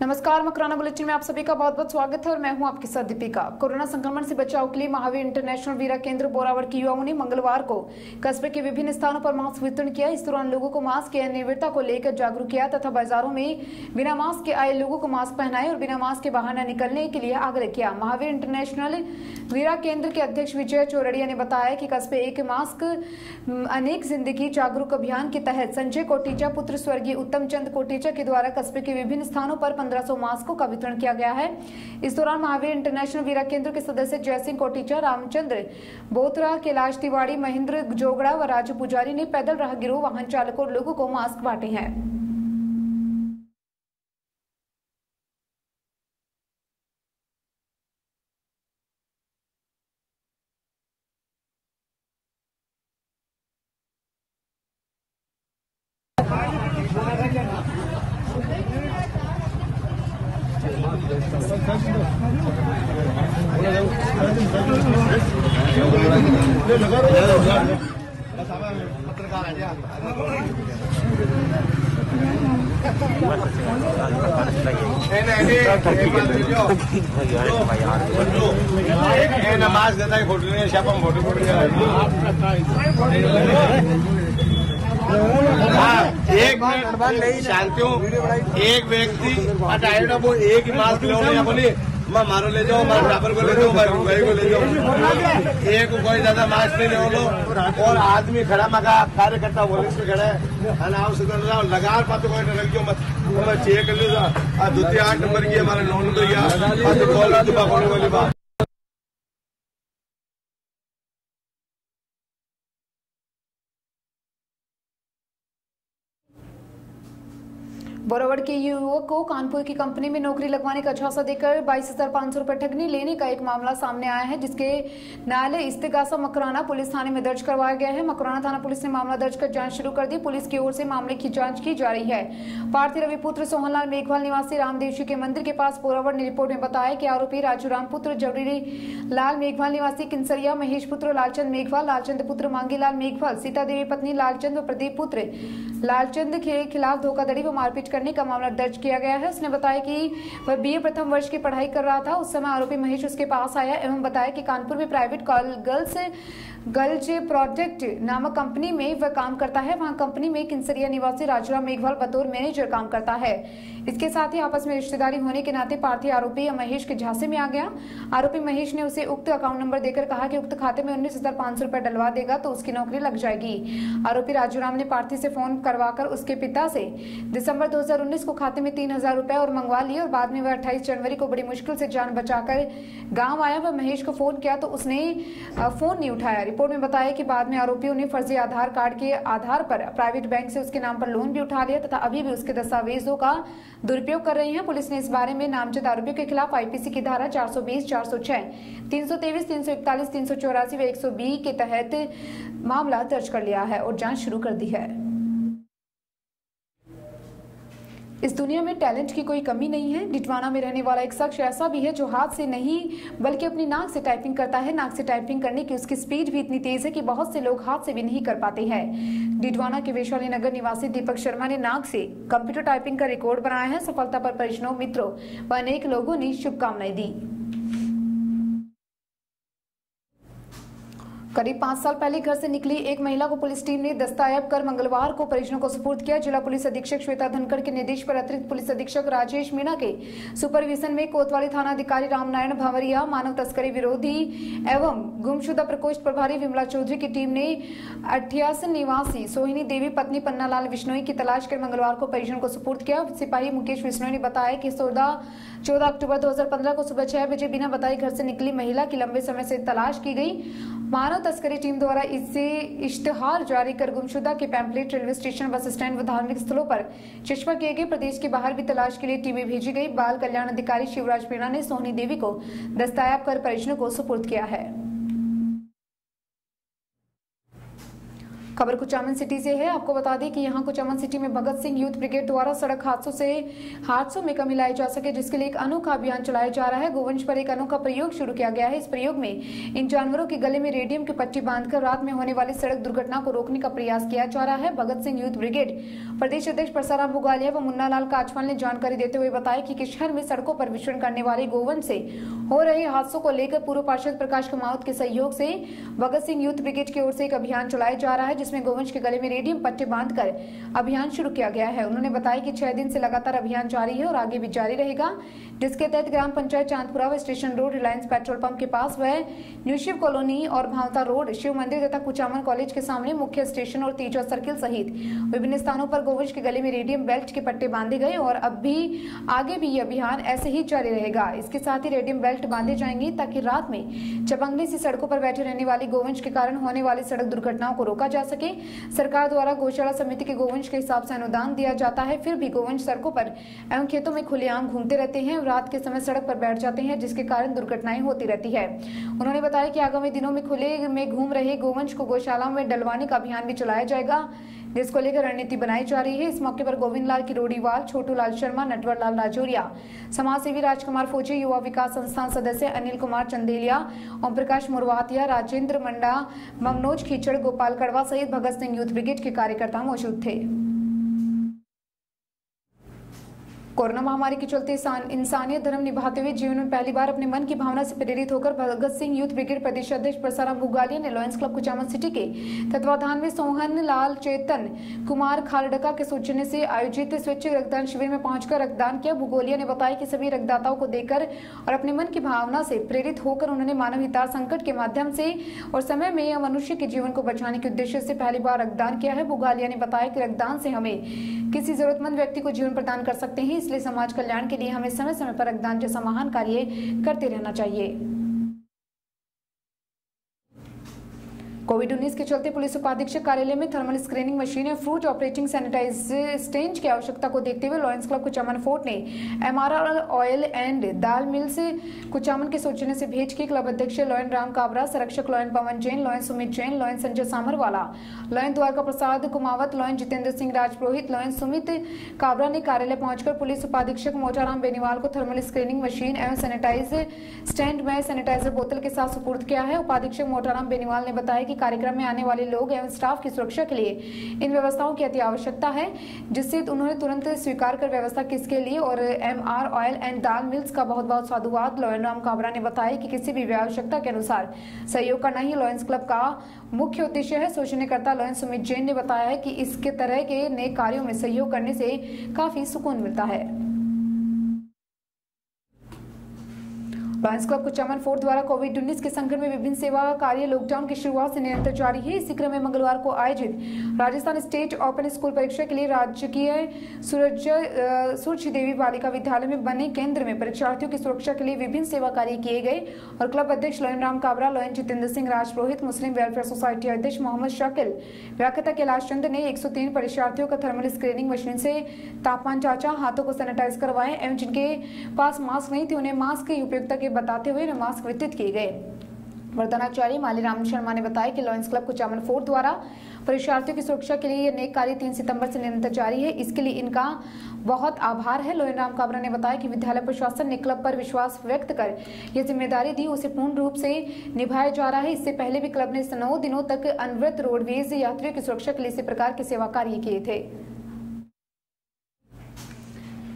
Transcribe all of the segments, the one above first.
नमस्कार, मकराना बुलेटिन में आप सभी का बहुत बहुत स्वागत है और मैं हूं आपके साथ दीपिका। कोरोना संक्रमण से बचाव के लिए महावीर इंटरनेशनल वीरा केंद्र बोरावड़ के युवाओं ने मंगलवार को कस्बे के विभिन्न स्थानों पर मास्क वितरण किया। इस दौरान लोगों को मास्क की अनिवार्यता को लेकर जागरूक किया तथा बाजारों में बिना मास्क के आए लोगों को मास्क पहनाए और बिना मास्क के बाहर न निकलने के लिए आग्रह किया। महावीर इंटरनेशनल वीरा केंद्र के अध्यक्ष विजय चौरड़िया ने बताया कि कस्बे एक मास्क अनेक जिंदगी जागरूक अभियान के तहत संजय कोटीचा पुत्र स्वर्गीय उत्तम चंद कोटीचा के द्वारा कस्बे के विभिन्न स्थानों पर 1500 मास्कों का वितरण किया गया है। इस दौरान महावीर इंटरनेशनल वीरा केंद्र के सदस्य जयसिंह कोटीचा, रामचंद्र बोथरा, कैलाश तिवाड़ी, महेंद्र जोगड़ा व राजू पुजारी ने पैदल राहगीरों, वाहन चालकों और लोगों को मास्क बांटे हैं। मास्क देता है फोटो नहीं छापा फोटो एक शांति एक व्यक्ति हटाएगा वो एक ही मास्क ले मैं मारो ले जाओ, मारे ड्राइवर को ले जाओ, मारे भाई को ले जाओ। एक कोई ज्यादा मास्क नहीं ले लो और आदमी खड़ा मगा कार्यकर्ता पुलिस में खड़ा है लगार पाते कोई रखियो मत मैं चेक कर लीजिए। 2-8 नंबर की हमारे 9 नंबर वाली बात। बोरावड़ के युवक को कानपुर की कंपनी में नौकरी लगवाने का झांसा देकर 22,500 रुपए ठगनी लेने का एक मामला सामने आया है, जिसके न्यायालय इस्तेगासा मकराना पुलिस थाने में दर्ज करवाया गया है। मकराना थाना पुलिस ने मामला दर्ज कर जांच शुरू कर दी। पुलिस की ओर से मामले की जांच की जा रही है। पार्थी रविपुत्र सोहनलाल मेघवाल निवासी रामदेव जी के मंदिर के पास बोरावड़ ने रिपोर्ट में बताया कि आरोपी राजू राम पुत्र जवरी लाल मेघवाल निवासी किंसरिया, महेश पुत्र लालचंद मेघवाल, लालचंद पुत्र मांगीलाल मेघवाल, सीता देवी पत्नी लालचंद व प्रदीप पुत्र लालचंद के खिलाफ धोखाधड़ी व मारपीट करने का मामला दर्ज किया गया है। उसने बताया कि वह बीए प्रथम वर्ष की पढ़ाई कर रहा था। उस समय आरोपी महेश उसके पास आया एवं बताया कि कानपुर में प्राइवेट गर्ल्स प्रोजेक्ट नामक कंपनी में वह काम करता है। वहां कंपनी में किंसरिया निवासी राजूराम मेघवाल बतौर मैनेजर काम करता है। इसके साथ ही आपस में रिश्तेदारी होने के नाते पार्थी आरोपी महेश के झांसे में आ गया। आरोपी महेश ने उसे उक्त अकाउंट नंबर देकर कहा कि उक्त खाते में 19,500 रुपए डलवा देगा तो उसकी नौकरी लग जाएगी। आरोपी राजूराम ने पार्थी से फोन करवाकर उसके पिता से दिसंबर 2019 को खाते में 3,000 रुपए और मंगवा लिए और बाद में वह 28 जनवरी को बड़ी मुश्किल से जान बचाकर गांव आया। वह महेश को फोन किया तो उसने फोन नहीं उठाया। रिपोर्ट में बताया कि बाद में आरोपियों ने फर्जी आधार कार्ड के आधार पर प्राइवेट बैंक से उसके नाम पर लोन भी उठा लिया तथा अभी भी उसके दस्तावेजों का दुरुपयोग कर रहे हैं। पुलिस ने इस बारे में नामजद आरोपियों के खिलाफ आईपीसी की धारा 420, 406, 323, 341, 384 व 120 के तहत मामला दर्ज कर लिया है और जांच शुरू कर दी है। इस दुनिया में टैलेंट की कोई कमी नहीं है। डिडवाना में रहने वाला एक शख्स ऐसा भी है जो हाथ से नहीं बल्कि अपनी नाक से टाइपिंग करता है। नाक से टाइपिंग करने की उसकी स्पीड भी इतनी तेज है कि बहुत से लोग हाथ से भी नहीं कर पाते हैं। डिडवाना के वैशाली नगर निवासी दीपक शर्मा ने नाक से कंप्यूटर टाइपिंग का रिकॉर्ड बनाया है। सफलता पर परिजनों, मित्रों व अनेक लोगों ने शुभकामनाएं दी। करीब 5 साल पहले घर से निकली एक महिला को पुलिस टीम ने दस्तयाब कर मंगलवार को परिजनों को सुपुर्द किया। जिला पुलिस अधीक्षक श्वेता धनखड़ के निर्देश पर अतिरिक्त पुलिस अधीक्षक राजेश मीणा के सुपरविजन में कोतवाली थाना अधिकारी रामनारायण भंवरिया, मानव तस्करी विरोधी एवं गुमशुदा प्रकोष्ठ प्रभारी विमला चौधरी की टीम ने 88 निवासी सोहिनी देवी पत्नी पन्नालाल विश्नोई की तलाश कर मंगलवार को परिजनों को सुपुर्द किया। सिपाही मुकेश विश्नोई ने बताया कि 14 अक्टूबर 2015 को सुबह 6 बजे बिना बताए घर से निकली महिला की लंबे समय से तलाश की गई। मानव तस्करी टीम द्वारा इससे इश्तेहार जारी कर गुमशुदा के pamphlet, railway station, bus stand व धार्मिक स्थलों पर चश्मा किए गए। प्रदेश के बाहर भी तलाश के लिए टीमें भेजी गई। बाल कल्याण अधिकारी शिवराज मीणा ने सोहनी देवी को दस्तयाब कर परिजनों को सुपुर्द किया है। खबर कुचामन सिटी से है। आपको बता दें कि यहां कुचामन सिटी में भगत सिंह यूथ ब्रिगेड द्वारा सड़क हादसों में कमी लाई जा सके, जिसके लिए एक अनोखा अभियान चलाया जा रहा है। गोवंश पर एक अनोखा प्रयोग शुरू किया गया है। इस प्रयोग में इन जानवरों के गले में रेडियम की पट्टी बांधकर रात में होने वाली सड़क दुर्घटना को रोकने का प्रयास किया जा रहा है। भगत सिंह यूथ ब्रिगेड प्रदेश अध्यक्ष परसाराम बुगालिया व मुन्ना लाल काचवाल ने जानकारी देते हुए बताया कि शहर में सड़कों पर विचरण करने वाले गोवंश से हो रहे हादसों को लेकर पूर्व पार्षद प्रकाश कमावत के सहयोग से भगत सिंह यूथ ब्रिगेड की ओर से एक अभियान चलाया जा रहा है, जिसमें गोवंश के गले में रेडियम पट्टे बांधकर अभियान शुरू किया गया है। उन्होंने बताया कि 6 दिन से लगातार अभियान जारी है और आगे भी जारी रहेगा, जिसके तहत ग्राम पंचायत चांदपुरा व station road, Reliance petrol pump के पास व न्यू शिव कॉलोनी और भावता रोड, शिव मंदिर तथा कुचामन कॉलेज के सामने मुख्य स्टेशन और तेजा सर्किल सहित विभिन्न स्थानों पर गोवंश के गले में रेडियम बेल्ट के पट्टे बांधे गए और अब भी आगे भी ये अभियान ऐसे ही जारी रहेगा। इसके साथ ही रेडियम बेल्ट बांधे जाएंगे ताकि रात में चपंगली सी सड़कों पर बैठे रहने वाली गोवंश के कारण होने वाली सड़क दुर्घटनाओं को रोका जा सके। सरकार द्वारा गौशाला समिति के गोवंश के हिसाब से अनुदान दिया जाता है, फिर भी गोवंश सड़कों पर एवं खेतों में खुलेआम घूमते रहते हैं, रात के समय सड़क पर बैठ जाते हैं, जिसके कारण दुर्घटनाएं होती रहती है। उन्होंने बताया कि आगामी दिनों में खुले में घूम रहे गोवंश को गौशाला में डलवाने का अभियान भी चलाया जाएगा, जिसको लेकर रणनीति बनाई जा रही है। इस मौके पर गोविंद लाल किरोड़ीवाल, छोटू लाल शर्मा, नटवर लाल राजौरिया, समाज सेवी राजकुमार फौजी, युवा विकास संस्थान सदस्य अनिल कुमार चंदेलिया, ओम प्रकाश मुरवातिया, राजेंद्र मंडा, मनोज खीचड़, गोपाल कड़वा सहित भगत सिंह यूथ ब्रिगेड के कार्यकर्ता मौजूद थे। कोरोना महामारी के चलते इंसानियत धर्म निभाते हुए जीवन में पहली बार अपने मन की भावना से प्रेरित होकर भगत सिंह यूथ ब्रिगेड प्रदेश अध्यक्ष परसाराम बुगालिया ने लॉयंस क्लब कुचामन सिटी के तत्वाधान में सोहन लाल चेतन कुमार खालडका के सौजन्य से आयोजित स्वैच्छिक रक्तदान शिविर में पहुंचकर रक्तदान किया। बुगालिया ने बताया कि सभी रक्तदाताओं को देखकर और अपने मन की भावना से प्रेरित होकर उन्होंने मानव हितार्थ संकट के माध्यम से और समय में मनुष्य के जीवन को बचाने के उद्देश्य से पहली बार रक्तदान किया है। बुगालिया ने बताया कि रक्तदान से हमें किसी जरूरतमंद व्यक्ति को जीवन प्रदान कर सकते हैं, इसलिए समाज कल्याण के लिए हमें समय समय पर रक्तदान जैसा महान कार्य करते रहना चाहिए। कोविड-19 के चलते पुलिस उपाधीक्षक कार्यालय में थर्मल स्क्रीनिंग मशीन और फ्रूट ऑपरेटिंग सैनिटाइजेशन की आवश्यकता को देखते हुए लॉयंस क्लब कुचामन फोर्ट ने MRR oil and dal mills Kuchaman के सौजन्य से भेज के क्लब अध्यक्ष लॉयन राम काबरा, संरक्षक lion Pawan Jain, lion Sumit Jain, lion Sanjay Samarwala, lion Dwarka Prasad Kumawat, lion Jitendra Singh Rajpurohit, lion Sumit Kabra ने कार्यालय पहुंचकर पुलिस उपाधीक्षक मोटाराम बेनीवाल को थर्मल स्क्रीनिंग मशीन एवं सैनिटाइज स्टैंड में सैनिटाइजर बोतल के साथ सुपुर्द किया है। उपाधीक्षक मोटाराम बेनीवाल ने बताया कि कार्यक्रम में आने वाले लोग एवं स्टाफ की सुरक्षा के लिए इन व्यवस्थाओं की अति आवश्यकता है, जिससे उन्होंने तुरंत स्वीकार कर व्यवस्था किसके लिए और MR oil and dal mills का बहुत बहुत साधुवाद। लॉयन राम काबरा ने बताया कि किसी भी आवश्यकता के अनुसार सहयोग करना ही लॉयंस क्लब का मुख्य उद्देश्य है। शोषणकर्ता लॉयन सुमित जैन ने बताया है कि इसके तरह के नेक कार्यों में सहयोग करने से काफी सुकून मिलता है। लॉयंस क्लब कुचामन फोर्ट द्वारा कोविड-19 के संकट में विभिन्न सेवा कार्य लॉकडाउन की शुरुआत से निरंतर जारी है। इसी क्रम में मंगलवार को आयोजित राजस्थान स्टेट ओपन स्कूल परीक्षा के लिए राजकीय सूर्य देवी बालिका विद्यालय में बने केंद्र में परीक्षार्थियों की सुरक्षा के लिए विभिन्न सेवा कार्य किए गए और क्लब अध्यक्ष लॉयन राम काबरा, लॉयन जितेंद्र सिंह राजपुरोहित, मुस्लिम वेलफेयर सोसाइटी अध्यक्ष मोहम्मद शाकिल, व्याख्याता कैलाश चंद ने 103 परीक्षार्थियों का थर्मल स्क्रीनिंग मशीन से तापमान जांचा, हाथों को सैनिटाइज करवाए एवं जिनके पास मास्क नहीं थे उन्हें मास्क की उपयोगिता के बताते हुए मास्क वितरित किए गए। वर्तनाचार्य मालीराम शर्मा ने बताया कि लॉयंस क्लब कुचामन फोर्ट द्वारा परीक्षार्थियों की सुरक्षा के लिए यह नेक कार्य 3 सितंबर से निरंतर जारी है, इसके लिए इनका बहुत आभार है। लॉयन राम काबरा ने बताया कि विद्यालय प्रशासन ने क्लब पर विश्वास व्यक्त कर यह जिम्मेदारी दी, उसे पूर्ण रूप से निभाया जा रहा है। इससे पहले भी क्लब ने 9 दिनों तक अनवरत रोडवेज यात्रियों की सुरक्षा के लिए इसी प्रकार के सेवा कार्य किए थे।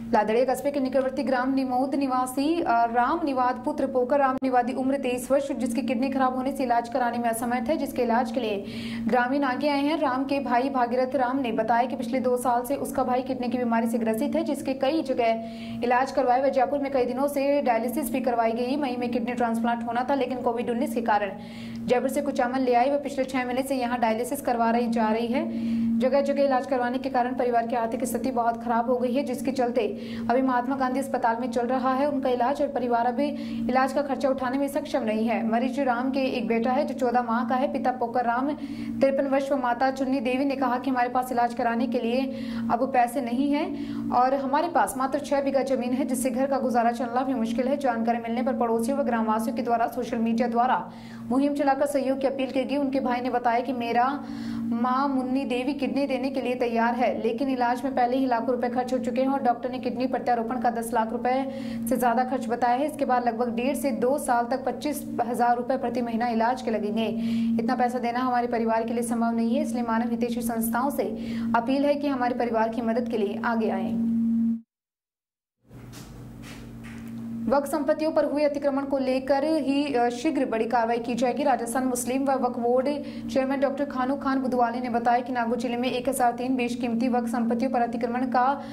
लादड़िया कस्बे के निकटवर्ती ग्राम निमोद निवासी राम निवाद पुत्र पोकर राम निवादी उम्र 23 वर्ष, जिसकी किडनी खराब होने से इलाज कराने में असमर्थ है, जिसके इलाज के लिए ग्रामीण आगे आए हैं। राम के भाई भागीरथ राम ने बताया कि पिछले 2 साल से उसका भाई किडनी की बीमारी से ग्रसित है, जिसके कई जगह इलाज करवाए व जयपुर में कई दिनों से डायलिसिस भी करवाई गई। मई में किडनी ट्रांसप्लांट होना था, लेकिन कोविड-19 के कारण जयपुर से कुचामन ले आई व पिछले 6 महीने से यहाँ डायलिसिस करवा जा रही है। जगह जगह इलाज करवाने के कारण परिवार की आर्थिक स्थिति बहुत खराब हो गई है, जिसके चलते अभी महात्मा गांधी अस्पताल में चल रहा है उनका इलाज और परिवार अभी इलाज का खर्चा उठाने में सक्षम नहीं है। मरीज राम के एक बेटा है जो 14 माह का है। पिता पोकर राम 53 वर्ष व माता चुन्नी देवी ने कहा कि हमारे पास इलाज कराने के लिए अब पैसे नहीं है और हमारे पास मात्र 6 बीघा जमीन है, जिससे घर का गुजारा चलना भी मुश्किल है। जानकारी मिलने पर पड़ोसियों व ग्रामवासियों के द्वारा सोशल मीडिया द्वारा मुहिम चलाकर सहयोग की अपील की गई। उनके भाई ने बताया कि मेरा मां मुन्नी देवी किडनी देने के लिए तैयार है, लेकिन इलाज में पहले ही लाखों रुपए खर्च हो चुके हैं और डॉक्टर ने किडनी प्रत्यारोपण का 10 लाख रुपए से ज्यादा खर्च बताया है। इसके बाद लगभग 1.5 से 2 साल तक 25,000 रुपए प्रति महीना इलाज के लगेंगे। इतना पैसा देना हमारे परिवार के लिए संभव नहीं है, इसलिए मानव हितैषी संस्थाओं से अपील है कि हमारे परिवार की मदद के लिए आगे आए। वक्फ संपत्तियों पर हुए अतिक्रमण को लेकर ही शीघ्र बड़ी कार्रवाई की जाएगी। राजस्थान मुस्लिम व वक्फ बोर्ड चेयरमैन डॉक्टर खानू खान बुधवाली ने बताया कि नागौर जिले में 1003 बेशकीमती वक्फ संपत्तियों पर अतिक्रमण का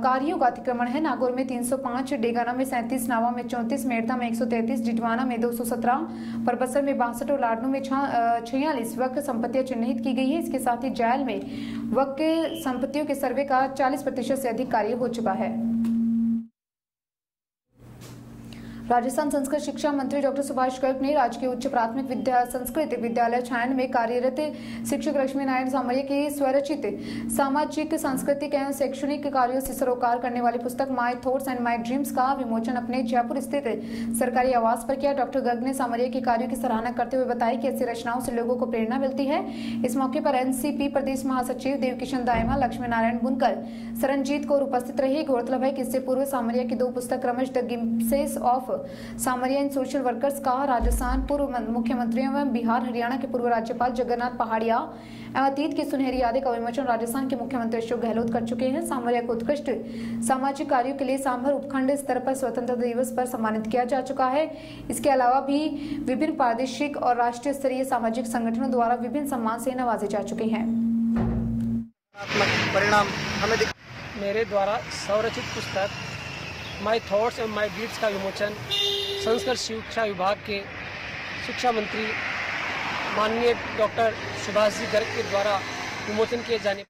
कार्यों का अतिक्रमण है। नागौर में 305, डेगाना में 37, नावा में 34, मेड़ता में 133, डिडवाना में 217, परबसर में 62 और लाडनू में 46 वक्फ संपत्तियां चिन्हित की गई है। इसके साथ ही जैल में वक्फ संपत्तियों के सर्वे का 40% से अधिक कार्य हो चुका है। राजस्थान संस्कृत शिक्षा मंत्री डॉक्टर सुभाष गर्ग ने राजकीय उच्च प्राथमिक संस्कृत विद्यालय छायन में कार्यरत शिक्षक लक्ष्मी नारायण सामरिया की स्वरचित सामाजिक, सांस्कृतिक एवं शैक्षणिक कार्यों से सरोकार करने वाली पुस्तक my thoughts and my dreams का विमोचन अपने जयपुर स्थित सरकारी आवास पर किया। डॉक्टर गर्ग ने सामरिया के कार्यों की सराहना करते हुए बताया कि ऐसी रचनाओं से लोगों को प्रेरणा मिलती है। इस मौके पर एनसीपी प्रदेश महासचिव देवकिशन दायमा, लक्ष्मी नारायण बुनकर, सरनजीत कौर उपस्थित रहे। गौरतलब है कि इससे पूर्व सामरिया की 2 पुस्तक क्रमश the glimpses of Samaria in social workers का राजस्थान पूर्व मुख्यमंत्री एवं बिहार हरियाणा के पूर्व राज्यपाल जगन्नाथ पहाड़िया एवं अतीत की सुनहरी यादें का विमोचन राजस्थान के मुख्यमंत्री अशोक गहलोत कर चुके हैं। सामरिया को उत्कृष्ट सामाजिक कार्यों के लिए सांभर उपखंड स्तर पर स्वतंत्रता दिवस पर सम्मानित किया जा चुका है। इसके अलावा भी विभिन्न प्रादेशिक और राष्ट्रीय स्तरीय सामाजिक संगठनों द्वारा विभिन्न सम्मान से नवाजे जा चुके हैं। परिणाम हमें मेरे द्वारा स्वरचित पुस्तक my thoughts and my deeds का विमोचन संस्कृत शिक्षा विभाग के शिक्षा मंत्री माननीय डॉक्टर सुभाष जी गर्ग के द्वारा विमोचन किए जाने।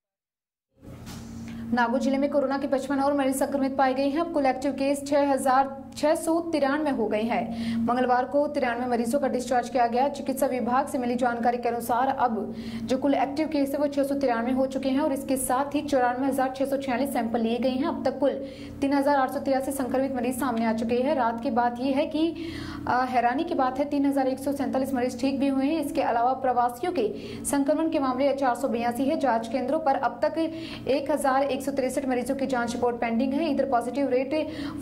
नागौर जिले में कोरोना के 55 और मरीज संक्रमित पाए गए हैं। अब कुल एक्टिव केस 6,693 हो गए हैं। मंगलवार को 93 मरीजों का डिस्चार्ज किया गया। चिकित्सा विभाग से मिली जानकारी के अनुसार अब जो कुल एक्टिव केस है वो 693 हो चुके हैं और इसके साथ ही 94,646 सैंपल लिए गए हैं। अब तक कुल 3,883 संक्रमित मरीज सामने आ चुके हैं। रात की बात यह है कि हैरानी की बात है 3,147 मरीज ठीक भी हुए हैं। इसके अलावा प्रवासियों के संक्रमण के मामले 482 है। जांच केंद्रों पर अब तक 1,163 मरीजों की जांच रिपोर्ट पेंडिंग है। इधर पॉजिटिव रेट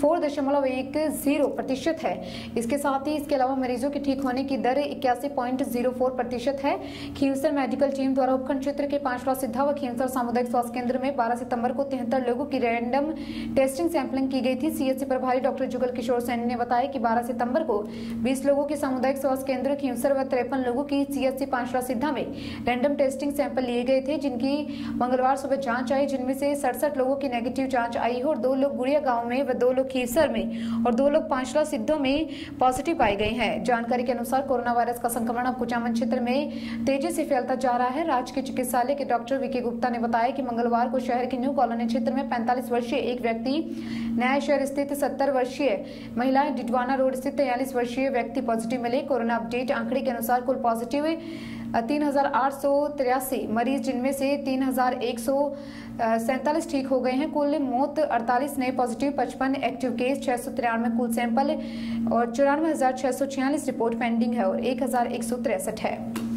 4.10% है। इसके साथ ही इसके अलावा मरीजों के ठीक होने की दर 81.04% है। खींवसर मेडिकल टीम द्वारा उपखंड क्षेत्र के 5 सिद्धा व खींवसर सामुदायिक स्वास्थ्य केंद्र में 12 सितंबर को 73 लोगों की रैंडम टेस्टिंग सैंपलिंग की गई थी। सीएचसी प्रभारी डॉक्टर जुगल किशोर सैनी ने बताया कि 12 सितंबर को 20 लोगों की सामुदायिक स्वास्थ्य केंद्र खींवसर व 53 लोगों की सीएचसी 5 सिद्धा में रैंडम टेस्टिंग सैंपल लिए गए थे, जिनकी मंगलवार सुबह जांच आई, जिनमें से 67 लोगों की नेगेटिव जांच आई है और 2 लोग गुड़िया गांव में व 2 लोग खींवसर में और 2 लोग 5 सिद्धों में पॉजिटिव पाए गए हैं। जानकारी के अनुसार कोरोना वायरस का संक्रमण अब कुचामन क्षेत्र में तेजी से फैलता जा रहा है। राजकीय चिकित्सालय के डॉक्टर वीके गुप्ता ने बताया कि मंगलवार को शहर के न्यू कॉलोनी क्षेत्र में 45 वर्षीय एक व्यक्ति, नया शहर स्थित 70 वर्षीय महिला, डिडवाना रोड स्थित 43 वर्षीय व्यक्ति पॉजिटिव मिले। कोरोना अपडेट आंकड़े के अनुसार कुल पॉजिटिव 3,883 मरीज, जिनमें से 3,147 ठीक हो गए हैं। कुल मौत 48 नए पॉजिटिव, 55 एक्टिव केस, 693 कुल सैंपल और 94,646 रिपोर्ट पेंडिंग है और 1,163 है।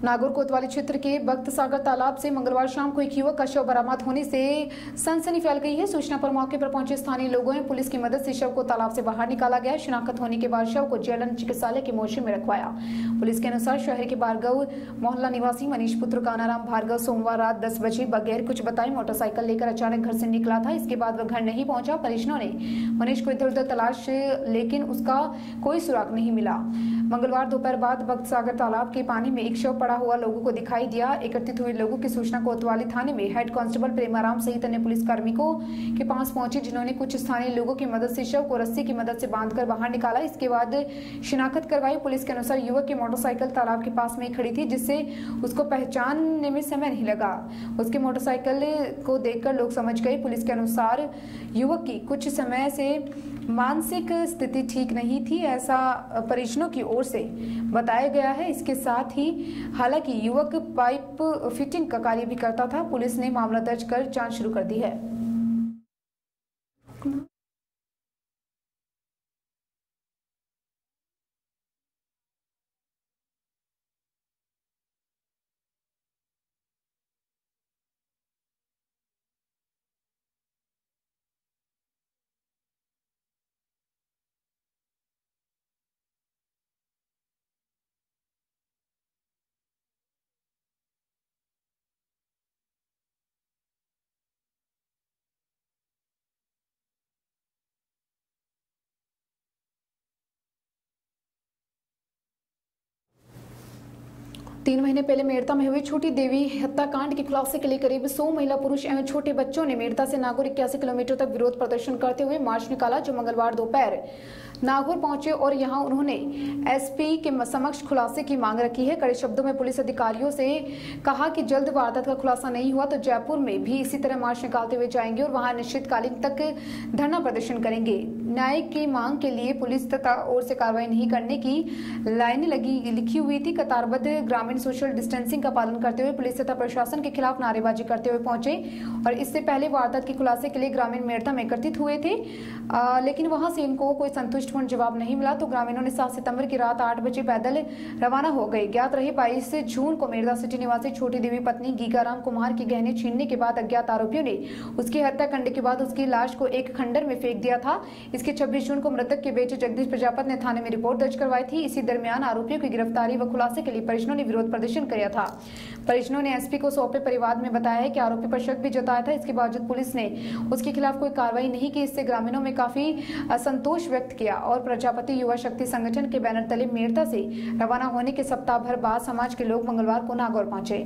नागौर कोतवाली क्षेत्र के भक्त सागर तालाब से मंगलवार शाम को एक युवक का शव बरामद होने से सनसनी फैल गई है। सूचना पर मौके पर पहुंचे स्थानीय लोगों ने पुलिस की मदद से शव को तालाब से बाहर निकाला गया। शिनाख्त होने के बाद शव को जेएलएन चिकित्सालय के मोर्चे में रखवाया। पुलिस के अनुसार शहर के भार्गव मोहल्ला निवासी मनीष पुत्र कानाराम भार्गव सोमवार रात 10 बजे बगैर कुछ बताए मोटरसाइकिल लेकर अचानक घर से निकला था। इसके बाद वह घर नहीं पहुंचा। परिजनों ने मनीष को इधर उधर तलाश, लेकिन उसका कोई सुराग नहीं मिला। मंगलवार दोपहर बाद भक्त सागर तालाब के पानी में एक शव पड़ा हुआ लोगों को दिखाई दिया। एकत्रित हुए लोगों की सूचना कोतवाली थाने में हेड कांस्टेबल प्रेमाराम सहित अन्य पुलिस कार्मिकों के पास पहुंचे, जिन्होंने कुछ स्थानीय लोगों की मदद से शव को रस्सी की मदद से बांधकर बाहर निकाला। इसके बाद शिनाख्त करवाई। पुलिस के अनुसार युवक की मोटरसाइकिल तालाब के पास में खड़ी थी, जिससे उसको पहचानने में समय नहीं लगा। उसकी मोटरसाइकिल को देखकर लोग समझ गए। पुलिस के अनुसार युवक की कुछ समय से मानसिक स्थिति ठीक नहीं थी, ऐसा परिजनों की ओर से बताया गया है। इसके साथ ही हालांकि युवक पाइप फिटिंग का कार्य भी करता था। पुलिस ने मामला दर्ज कर जांच शुरू कर दी है। तीन महीने पहले मेड़ता में हुई छोटी देवी हत्याकांड के खुलासे के लिए करीब 100 महिला पुरुष एवं छोटे बच्चों ने मेड़ता से नागौर 81 किलोमीटर तक विरोध प्रदर्शन करते हुए मार्च निकाला, जो मंगलवार दोपहर नागौर पहुंचे और यहां उन्होंने एसपी के समक्ष खुलासे की मांग रखी है। कड़े शब्दों में पुलिस अधिकारियों से कहा कि जल्द वारदात का खुलासा नहीं हुआ तो जयपुर में भी इसी तरह मार्च निकालते हुए जाएंगे और वहां अनिश्चितकालीन तक धरना प्रदर्शन करेंगे। न्याय की मांग के लिए पुलिस तथा ओर से कार्रवाई नहीं करने की लाइनें लिखी हुई थी। कतारबद्ध ग्रामीण सोशल डिस्टेंसिंग का पालन करते हुए पुलिस तथा प्रशासन के खिलाफ नारेबाजी करते हुए पहुंचे और इससे पहले वारदात के खुलासे के लिए ग्रामीण मेड़ता में एकत्रित हुए थे, लेकिन वहां से इनको कोई संतुष्टिपूर्ण जवाब नहीं मिला तो ग्रामीणों ने 7 सितंबर की रात 8 बजे पैदल रवाना हो गए। ज्ञात रहे 22 जून को मेड़ता सिटी निवासी छोटी देवी पत्नी गीगाराम कुमार के गहने छीनने के बाद अज्ञात आरोपियों ने उसकी हत्या करने के बाद उसकी लाश को एक खंडर में फेंक दिया था। इसके 26 जून को मृतक के बेटे जगदीश प्रजापति ने थाने में रिपोर्ट दर्ज करवाई थी। इसी दरमियान आरोपियों की गिरफ्तारी व खुलासे के लिए परिजनों ने विरोध प्रदर्शन किया था। परिजनों ने एसपी को सौंपे परिवाद में बताया है कि आरोपी पर शक भी जताया था। इसके बावजूद पुलिस ने उसके खिलाफ कोई कार्रवाई नहीं की। इससे ग्रामीणों में काफी असंतोष व्यक्त किया और प्रजापति युवा शक्ति संगठन के बैनर तले मेड़ता से रवाना होने के सप्ताह भर बाद समाज के लोग मंगलवार को नागौर पहुंचे।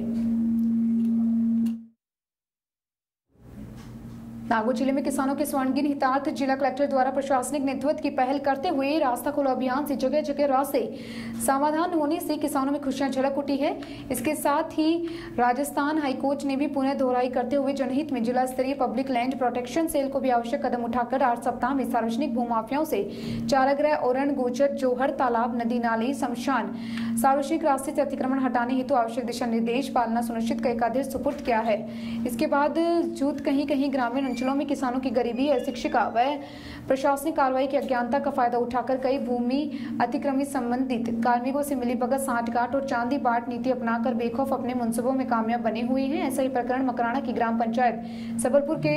नागौर जिले में किसानों के स्वर्णिम हितार्थ जिला कलेक्टर द्वारा प्रशासनिक नेतृत्व की पहल करते हुए रास्ता खोलो अभियान से जगह जगह रास्ते समाधान होने से किसानों में खुशियां झलक उठी है। इसके साथ ही राजस्थान हाईकोर्ट ने भी पुनः दोहराई करते हुए जनहित में जिला स्तरीय पब्लिक लैंड प्रोटेक्शन सेल को भी आवश्यक कदम उठाकर 8 सप्ताह में सार्वजनिक भूमाफियाओं से चारागृह, ओरण, गोचर, जोहर, तालाब, नदी नाले, शमशान, सार्वजनिक रास्ते से अतिक्रमण हटाने हेतु आवश्यक दिशा निर्देश पालना सुनिश्चित का एक आदेश सुपुर्द किया है। इसके बाद जूत कहीं कहीं ग्रामीण अंचलों में किसानों की गरीबी, अशिक्षिका व प्रशासनिक कार्रवाई की अज्ञानता का फायदा उठाकर कई भूमि अतिक्रमित संबंधित कार्मिकों से मिलीभगत, सांठगांठ और चांदी बाट नीति अपनाकर बेखौफ अपने मनसूबों में कामयाब बने हुए हैं। ऐसा ही प्रकरण मकराना की ग्राम पंचायत सबलपुर के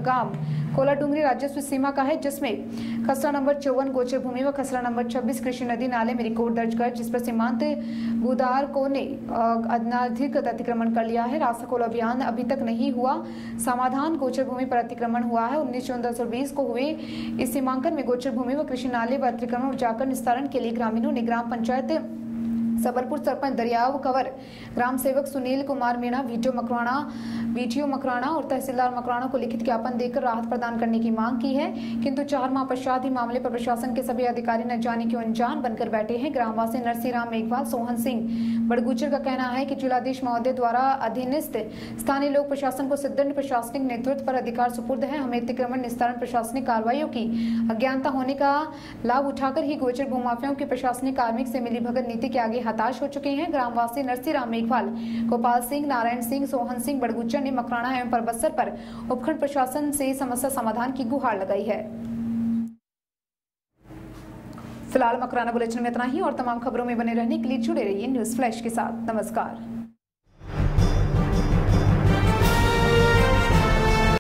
गांव कोला डूंगरी राजस्व सीमा का है, जिसमें खसरा नंबर 54 गोचर भूमि व खसरा नंबर 26 कृषि नदी नाले में रिकॉर्ड दर्ज कर जिस पर सीमांत भूधार को ने अनाधिकृत अतिक्रमण कर लिया है। रास्ता खोलो अभियान अभी तक नहीं हुआ समाधान। गोचर भूमि पर अतिक्रमण हुआ है। 19 जून 2020 को हुए इस सीमांकन में गोचर भूमि व कृषि नाले व अतिक्रमण जाकर निस्तारण के लिए ग्रामीणों ने ग्राम पंचायत सबलपुर सरपंच दरियाव कंवर, ग्राम सेवक सुनील कुमार मीणा, वीटीओ मकराना और तहसीलदार मकराना को लिखित ज्ञापन देकर राहत प्रदान करने की मांग की है, किंतु 4 माह पश्चात ही मामले पर प्रशासन के सभी अधिकारी न जाने क्यों अनजान बनकर बैठे हैं। ग्रामवासी नरसिंहराम मेघवाल, सोहन सिंह बड़गुचर का कहना है कि जिलाधीश महोदय द्वारा अधीनस्थ स्थानीय लोक प्रशासन को सिद्धंड प्रशासनिक नेतृत्व पर अधिकार सुपुर्द है। हमें अतिक्रमण निस्तारण प्रशासनिक कार्रवाइयों की अज्ञानता होने का लाभ उठाकर ही गोचर भूमाफियाओं के प्रशासनिक कार्मिक से मिलीभगत नीति के आगे हताश हो चुके हैं। ग्रामवासी नरसिंहराम मेघवाल, गोपाल सिंह, नारायण सिंह, सोहन सिंह बड़गुचर ने मकराना एवं परबत्सर पर उपखंड प्रशासन से समस्या समाधान की गुहार लगाई है। फिलहाल मकराना बुलेटिन में इतना ही और तमाम खबरों में बने रहने के लिए जुड़े रहिए न्यूज फ्लैश के साथ। नमस्कार।